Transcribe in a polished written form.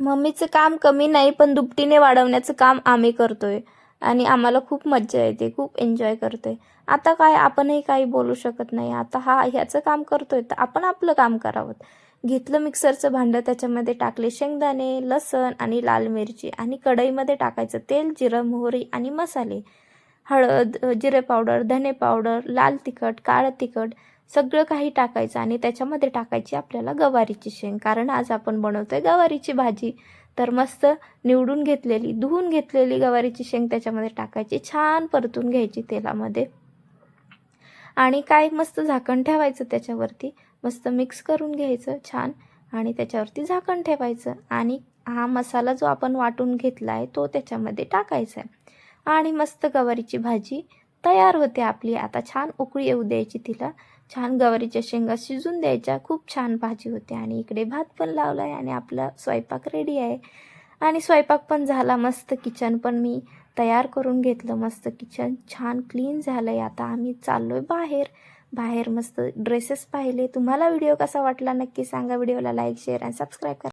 मम्मीचं काम कमी नाही, पण दुपटीने वाढवण्याचं काम आम्ही करतोय आणि आम्हाला खूप मज्जा येते, खूप एन्जॉय करतोय. आता काय आपणही काही बोलू शकत नाही. आता ह्याचं काम करतोय तर आपण आपलं काम करावं. घेतलं मिक्सरचं भांडं, त्याच्यामध्ये टाकले शेंगदाणे, लसण आणि लाल मिरची आणि कढईमध्ये टाकायचं तेल, जिरं, मोहरी आणि मसाले, हळद, जिरे पावडर, धने पावडर, लाल तिखट, काळं तिखट सगळं काही टाकायचं आणि त्याच्यामध्ये टाकायची आपल्याला गवारीची शेंग, कारण आज आपण बनवतोय गवारीची भाजी. तर मस्त निवडून घेतलेली, धुवून घेतलेली गवारीची शेंग त्याच्यामध्ये टाकायची, छान परतून घ्यायची तेलामध्ये आणि काय मस्त झाकण ठेवायचं त्याच्यावरती, मस्त मिक्स करून घ्यायचं छान आणि त्याच्यावरती झाकण ठेवायचं आणि हा मसाला जो आपण वाटून घेतला आहे तो त्याच्यामध्ये टाकायचा आहे आणि मस्त गवारीची भाजी तयार होते आपली. आता छान उकळी येऊ द्यायची तिला, छान गवारीच्या शेंगा शिजून द्यायच्या, खूप छान भाजी होते. आणि इकडे भात पण लावला आहे आणि आपला स्वयंपाक रेडी आहे आणि स्वयंपाक पण झाला. मस्त किचन पण मी तयार करून घेतलं, मस्त किचन छान क्लीन झालं आहे. आता आम्ही चाललो आहे बाहेर मस्त ड्रेसेस पाहिले. तुम्हाला व्हिडिओ कसा वाटला नक्की सांगा. व्हिडिओला लाईक, शेअर आणि सबस्क्राईब करा.